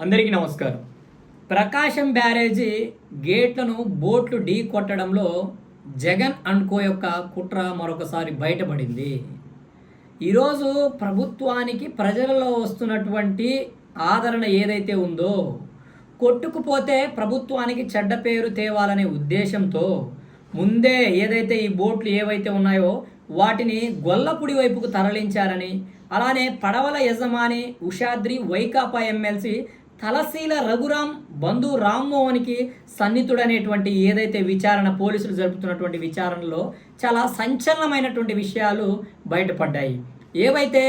అందరికీ నమస్కారం. ప్రకాశం బ్యారేజీ గేట్లను బోట్లు ఢీ కొట్టడంలో జగన్ అండ్ కో యొక్క కుట్ర మరొకసారి బయటపడింది. ఈరోజు ప్రభుత్వానికి ప్రజలలో వస్తున్నటువంటి ఆదరణ ఏదైతే ఉందో, కొట్టుకుపోతే ప్రభుత్వానికి చెడ్డ పేరు తేవాలనే ఉద్దేశంతో ముందే ఏదైతే ఈ బోట్లు ఏవైతే ఉన్నాయో వాటిని గొల్లపుడి వైపుకు తరలించారని, అలానే పడవల యజమాని ఉషాద్రి వైకాపా ఎమ్మెల్సీ తలశీల రఘురాం బంధు రామ్మోహన్కి సన్నిహితుడనేటువంటి ఏదైతే విచారణ పోలీసులు జరుపుతున్నటువంటి విచారణలో చాలా సంచలనమైనటువంటి విషయాలు బయటపడ్డాయి. ఏవైతే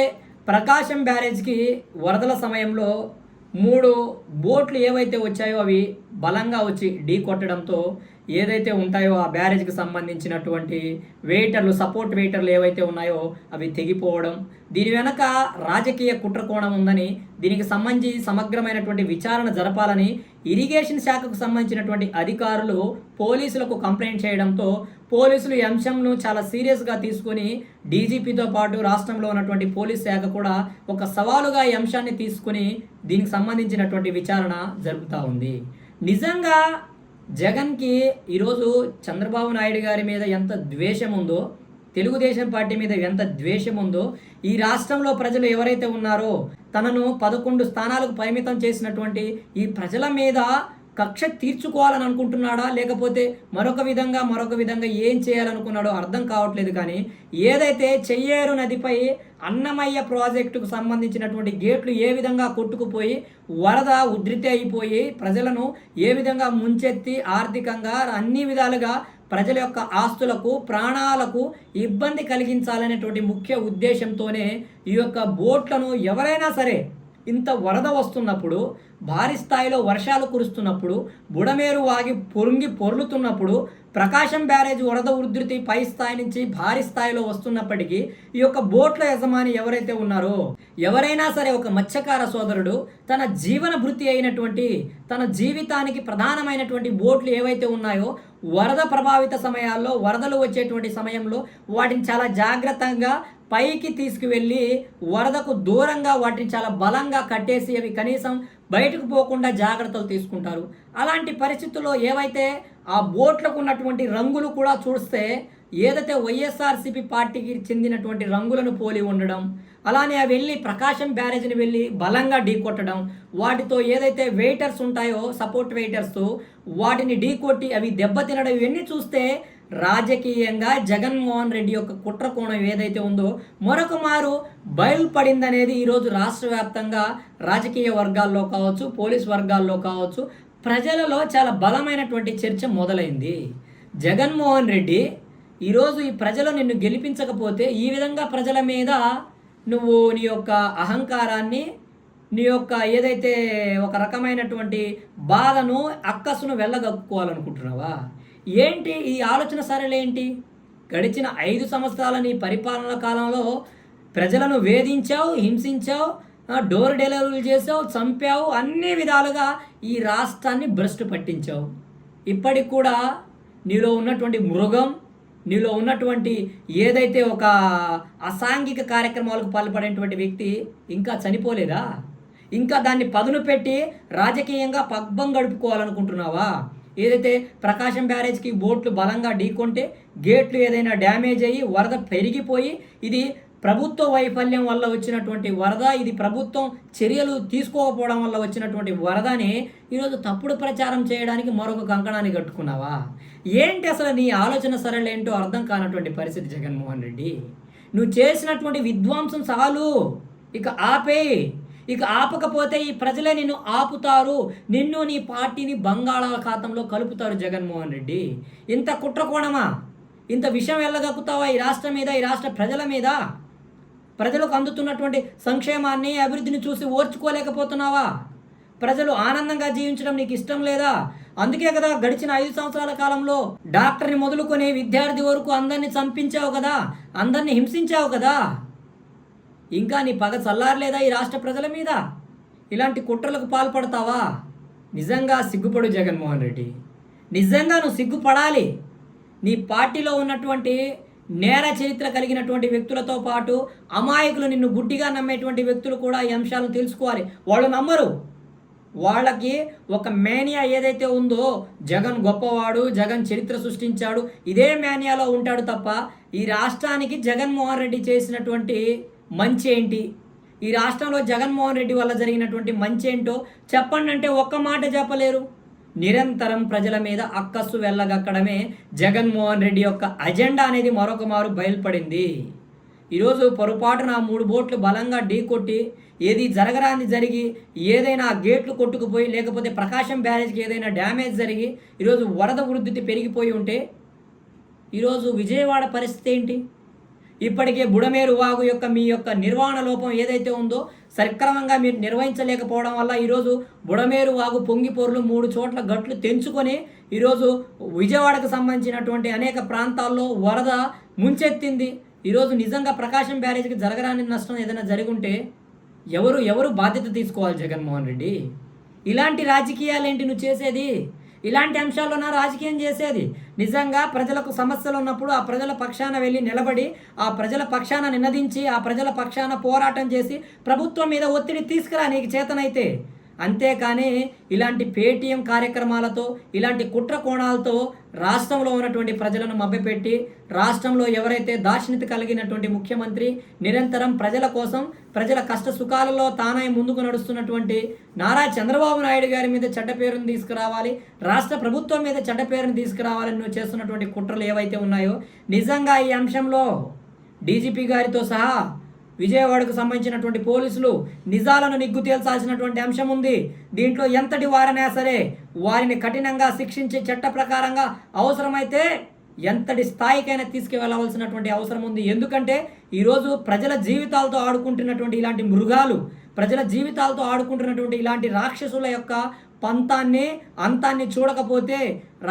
ప్రకాశం బ్యారేజ్కి వరదల సమయంలో 3 బోట్లు ఏవైతే వచ్చాయో అవి బలంగా వచ్చి ఢీ కొట్టడంతో ఏదైతే ఉంటాయో ఆ బ్యారేజ్కి సంబంధించినటువంటి వెయిటర్లు, సపోర్ట్ వెయిటర్లు ఏవైతే ఉన్నాయో అవి తెగిపోవడం, దీని వెనక రాజకీయ కుట్ర కోణం ఉందని, దీనికి సంబంధించి సమగ్రమైనటువంటి విచారణ జరపాలని ఇరిగేషన్ శాఖకు సంబంధించినటువంటి అధికారులు పోలీసులకు కంప్లైంట్ చేయడంతో పోలీసులు ఈ అంశంను చాలా సీరియస్గా తీసుకొని డీజీపీతో పాటు రాష్ట్రంలో ఉన్నటువంటి పోలీస్ శాఖ కూడా ఒక సవాలుగా ఈ అంశాన్ని తీసుకుని దీనికి సంబంధించినటువంటి విచారణ జరుపుతూ ఉంది. నిజంగా జగన్కి ఈరోజు చంద్రబాబు నాయుడు గారి మీద ఎంత ద్వేషం ఉందో, తెలుగుదేశం పార్టీ మీద ఎంత ద్వేషం ఉందో, ఈ రాష్ట్రంలో ప్రజలు ఎవరైతే ఉన్నారో తనను 11 స్థానాలకు పరిమితం చేసినటువంటి ఈ ప్రజల మీద కక్ష తీర్చుకోవాలని అనుకుంటున్నాడా, లేకపోతే మరొక విధంగా ఏం చేయాలనుకున్నాడో అర్థం కావట్లేదు. కానీ ఏదైతే చెయ్యేరు నదిపై అన్నమయ్య ప్రాజెక్టుకు సంబంధించినటువంటి గేట్లు ఏ విధంగా కొట్టుకుపోయి వరద ఉధృతి అయిపోయి ప్రజలను ఏ విధంగా ముంచెత్తి ఆర్థికంగా అన్ని విధాలుగా ప్రజల యొక్క ఆస్తులకు, ప్రాణాలకు ఇబ్బంది కలిగించాలనేటువంటి ముఖ్య ఉద్దేశంతోనే ఈ యొక్క బోట్లను ఎవరైనా సరే ఇంత వరద వస్తున్నప్పుడు, భారీ స్థాయిలో వర్షాలు కురుస్తున్నప్పుడు, బుడమేరు వాగి పొర్లుతున్నప్పుడు, ప్రకాశం బ్యారేజ్ వరద ఉధృతి పై స్థాయి నుంచి భారీ స్థాయిలో వస్తున్నప్పటికీ ఈ యొక్క బోట్ల యజమాని ఎవరైతే ఉన్నారో, ఎవరైనా సరే ఒక మత్స్యకార సోదరుడు తన జీవన భృతి అయినటువంటి, తన జీవితానికి ప్రధానమైనటువంటి బోట్లు ఏవైతే ఉన్నాయో వరద ప్రభావిత సమయాల్లో, వరదలు వచ్చేటువంటి సమయంలో వాటిని చాలా జాగ్రత్తగా పైకి తీసుకువెళ్ళి వరదకు దూరంగా వాటిని చాలా బలంగా కట్టేసి అవి కనీసం బయటకు పోకుండా జాగ్రత్తలు తీసుకుంటారు. అలాంటి పరిస్థితుల్లో ఏవైతే ఆ బోట్లకు ఉన్నటువంటి రంగులు కూడా చూస్తే ఏదైతే వైఎస్ఆర్సీపీ పార్టీకి చెందినటువంటి రంగులను పోలి ఉండడం, అలానే అవి వెళ్ళి ప్రకాశం బ్యారేజ్ని వెళ్ళి బలంగా ఢీ కొట్టడం, వాటితో ఏదైతే వెయిటర్స్ ఉంటాయో సపోర్ట్ వెయిటర్స్ వాటిని ఢీ కొట్టి అవి దెబ్బతినడం, ఇవన్నీ చూస్తే రాజకీయంగా జగన్మోహన్ రెడ్డి యొక్క కుట్ర కోణం ఏదైతే ఉందో మరొక మారు బయలుపడిందనేది ఈరోజు రాష్ట్ర వ్యాప్తంగా రాజకీయ వర్గాల్లో కావచ్చు, పోలీస్ వర్గాల్లో కావచ్చు, ప్రజలలో చాలా బలమైనటువంటి చర్చ మొదలైంది. జగన్మోహన్ రెడ్డి ఈరోజు ఈ ప్రజలు నిన్ను గెలిపించకపోతే ఈ విధంగా ప్రజల మీద నువ్వు నీ యొక్క అహంకారాన్ని, నీ యొక్క ఏదైతే ఒక రకమైనటువంటి బాధను, అక్కసును వెళ్ళగక్కుకోవాలనుకుంటున్నావా? ఏంటి ఈ ఆలోచన సరళేంటి? గడిచిన 5 సంవత్సరాల నీ పరిపాలన కాలంలో ప్రజలను వేధించావు, హింసించావు, డోర్ డెలివరీలు చేసావు, చంపావు, అన్ని విధాలుగా ఈ రాష్ట్రాన్ని భ్రష్టు పట్టించావు. ఇప్పటికి కూడా నీలో ఉన్నటువంటి మృగం, నీలో ఉన్నటువంటి ఏదైతే ఒక అసాంఘిక కార్యక్రమాలకు పాల్పడేటువంటి వ్యక్తి ఇంకా చనిపోలేదా? ఇంకా దాన్ని పదును పెట్టి రాజకీయంగా పబ్బం గడుపుకోవాలనుకుంటున్నావా? ఏదైతే ప్రకాశం బ్యారేజ్కి బోట్లు బలంగా ఢీకొంటే గేట్లు ఏదైనా డ్యామేజ్ అయ్యి వరద పెరిగిపోయి ఇది ప్రభుత్వ వైఫల్యం వల్ల వచ్చినటువంటి వరద, ఇది ప్రభుత్వం చర్యలు తీసుకోకపోవడం వల్ల వచ్చినటువంటి వరదని ఈరోజు తప్పుడు ప్రచారం చేయడానికి మరొక కంకణాన్ని కట్టుకున్నావా? ఏంటి అసలు నీ ఆలోచన సరళేంటో అర్థం కానటువంటి పరిస్థితి జగన్మోహన్ రెడ్డి. నువ్వు చేసినటువంటి విధ్వంసం చాలు, ఇక ఆపేయి. ఇక ఆపకపోతే ఈ ప్రజలే నిన్ను ఆపుతారు, నిన్ను నీ పార్టీని బంగాళాఖాతంలో కలుపుతారు. జగన్మోహన్ రెడ్డి ఇంత కుట్రకోణమా? ఇంత విషయం వెళ్ళగక్కుతావా ఈ రాష్ట్రం మీద, ఈ రాష్ట్ర ప్రజల మీద? ప్రజలకు అందుతున్నటువంటి సంక్షేమాన్ని, అభివృద్ధిని చూసి ఓర్చుకోలేకపోతున్నావా? ప్రజలు ఆనందంగా జీవించడం నీకు ఇష్టం లేదా? అందుకే కదా గడిచిన 5 సంవత్సరాల కాలంలో డాక్టర్ని మొదలుకొని విద్యార్థి వరకు అందరినీ చంపించావు కదా, అందరినీ హింసించావు కదా. ఇంకా నీ పగ చల్లారలేదా ఈ రాష్ట్ర ప్రజల మీద? ఇలాంటి కుట్రలకు పాల్పడతావా? నిజంగా సిగ్గుపడు జగన్మోహన్ రెడ్డి, నిజంగా నువ్వు సిగ్గుపడాలి. నీ పార్టీలో ఉన్నటువంటి నేర చరిత్ర కలిగినటువంటి వ్యక్తులతో పాటు అమాయకులు, నిన్ను గుడ్డిగా నమ్మేటువంటి వ్యక్తులు కూడా ఈ అంశాలను తెలుసుకోవాలి. వాళ్ళు నమ్మరు. వాళ్ళకి ఒక మేనియా ఏదైతే ఉందో, జగన్ గొప్పవాడు, జగన్ చరిత్ర సృష్టించాడు, ఇదే మేనియాలో ఉంటాడు తప్ప ఈ రాష్ట్రానికి జగన్మోహన్ రెడ్డి చేసినటువంటి మంచి ఏంటి, ఈ రాష్ట్రంలో జగన్మోహన్ రెడ్డి వల్ల జరిగినటువంటి మంచి ఏంటో చెప్పండి అంటే ఒక్క మాట చెప్పలేరు. నిరంతరం ప్రజల మీద అక్కస్సు వెళ్ళగక్కడమే జగన్మోహన్ రెడ్డి యొక్క అజెండా అనేది మరొక మారు బయలుపడింది. ఈరోజు పొరపాటున 3 బోట్లు బలంగా ఢీకొట్టి ఏది జరగరాని జరిగి ఏదైనా గేట్లు కొట్టుకుపోయి లేకపోతే ప్రకాశం బ్యారేజ్కి ఏదైనా డ్యామేజ్ జరిగి ఈరోజు వరద ఉధృతి పెరిగిపోయి ఉంటే ఈరోజు విజయవాడ పరిస్థితి ఏంటి? ఇప్పటికే బుడమేరు వాగు యొక్క మీ యొక్క నిర్వహణ లోపం ఏదైతే ఉందో సక్రమంగా మీరు నిర్వహించలేకపోవడం వల్ల ఈరోజు బుడమేరు వాగు పొంగిపోర్లు 3 చోట్ల గట్లు తెంచుకొని ఈరోజు విజయవాడకు సంబంధించినటువంటి అనేక ప్రాంతాల్లో వరద ముంచెత్తింది. ఈరోజు నిజంగా ప్రకాశం బ్యారేజ్కి జరగరాని నష్టం ఏదైనా జరుగుంటే ఎవరు బాధ్యత తీసుకోవాలి? జగన్మోహన్ రెడ్డి, ఇలాంటి రాజకీయాలేంటి నువ్వు చేసేది? ఇలాంటి అంశాల్లోన రాజకీయం చేసేది? నిజంగా ప్రజలకు సమస్యలు ఉన్నప్పుడు ఆ ప్రజల పక్షాన వెళ్ళి నిలబడి ఆ ప్రజల పక్షాన నినదించి ఆ ప్రజల పక్షాన పోరాటం చేసి ప్రభుత్వం మీద ఒత్తిడి తీసుకురా నీకు చేతనైతే. అంతేకాని ఇలాంటి పేటీఎం కార్యక్రమాలతో ఇలాంటి కుట్ర కోణాలతో రాష్ట్రంలో ఉన్నటువంటి ప్రజలను మభ్యపెట్టి రాష్ట్రంలో ఎవరైతే దార్శనికత కలిగినటువంటి ముఖ్యమంత్రి నిరంతరం ప్రజల కోసం ప్రజల కష్ట సుఖాలలో తానై ముందుకు నడుస్తున్నటువంటి నారా చంద్రబాబు నాయుడు గారి మీద చెడ్డ పేరును తీసుకురావాలి, రాష్ట్ర ప్రభుత్వం మీద చెడ్డ పేరును తీసుకురావాలని నువ్వు చేస్తున్నటువంటి కుట్రలు ఏవైతే ఉన్నాయో నిజంగా ఈ అంశంలో డీజీపీ గారితో సహా విజయవాడకు సంబంధించినటువంటి పోలీసులు నిజాలను నిగ్గు తేల్చాల్సినటువంటి అంశం ఉంది. దీంట్లో ఎంతటి వారైనా సరే వారిని కఠినంగా శిక్షించే చట్ట ప్రకారంగా అవసరమైతే ఎంతటి స్థాయికైనా తీసుకువెళ్ళవలసినటువంటి అవసరం ఉంది. ఎందుకంటే ఈరోజు ప్రజల జీవితాలతో ఆడుకుంటున్నటువంటి ఇలాంటి మృగాలు, ప్రజల జీవితాలతో ఆడుకుంటున్నటువంటి ఇలాంటి రాక్షసుల యొక్క అంతాన్ని చూడకపోతే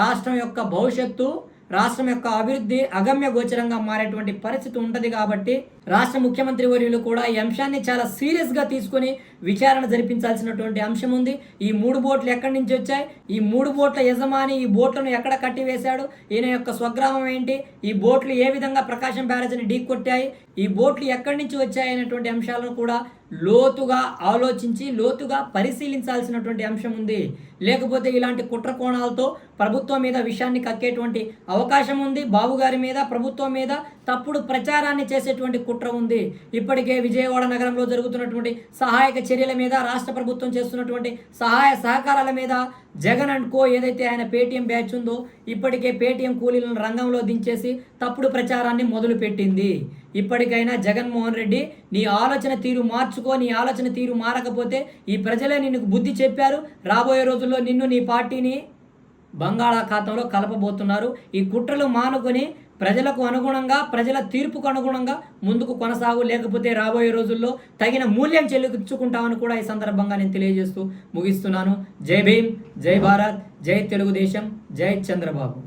రాష్ట్రం యొక్క భవిష్యత్తు, రాష్ట్రం యొక్క అభివృద్ధి అగమ్య గోచరంగా మారేటువంటి పరిస్థితి ఉంటుంది. కాబట్టి రాష్ట్ర ముఖ్యమంత్రి వర్యులు కూడా ఈ అంశాన్ని చాలా సీరియస్గా తీసుకొని విచారణ జరిపించాల్సినటువంటి అంశం ఉంది. ఈ 3 బోట్లు ఎక్కడి నుంచి వచ్చాయి, ఈ 3 బోట్ల యజమాని ఈ బోట్లను ఎక్కడ కట్టివేశాడు, ఈయన యొక్క స్వగ్రామం ఏంటి, ఈ బోట్లు ఏ విధంగా ప్రకాశం బ్యారేజ్ని ఢీకొట్టాయి, ఈ బోట్లు ఎక్కడి నుంచి వచ్చాయి అనేటువంటి అంశాలను కూడా లోతుగా ఆలోచించి లోతుగా పరిశీలించాల్సినటువంటి అంశం ఉంది. లేకపోతే ఇలాంటి కుట్ర కోణాలతో ప్రభుత్వం మీద విషయాన్ని కక్కేటువంటి అవకాశం ఉంది. బాబు గారి మీద ప్రభుత్వం మీద తప్పుడు ప్రచారాన్ని చేసేటువంటి కుట్ర ఉంది. ఇప్పటికే విజయవాడ నగరంలో జరుగుతున్నటువంటి సహాయక చర్యల మీద రాష్ట్ర ప్రభుత్వం చేస్తున్నటువంటి సహాయ సహకారాల మీద జగన్ అండ్ కో ఏదైతే ఆయన పేటీఎం బ్యాచ్ ఉందో ఇప్పటికే పేటీఎం కూలీలను రంగంలో దించేసి తప్పుడు ప్రచారాన్ని మొదలుపెట్టింది. ఇప్పటికైనా జగన్మోహన్ రెడ్డి నీ ఆలోచన తీరు మార్చుకో. నీ ఆలోచన తీరు మారకపోతే ఈ ప్రజలే నిన్ను బుద్ధి చెప్పారు. రాబోయే రోజుల్లో నిన్ను నీ పార్టీని బంగాళాఖాతంలో కలపబోతున్నారు. ఈ కుట్రలు మానుకొని ప్రజలకు అనుగుణంగా ప్రజల తీర్పుకు అనుగుణంగా ముందుకు కొనసాగు, లేకపోతే రాబోయే రోజుల్లో తగిన మూల్యం చెల్లించుకుంటామని కూడా ఈ సందర్భంగా నేను తెలియజేస్తూ ముగిస్తున్నాను. జై భీమ్, జై భారత్, జై తెలుగుదేశం, జై చంద్రబాబు.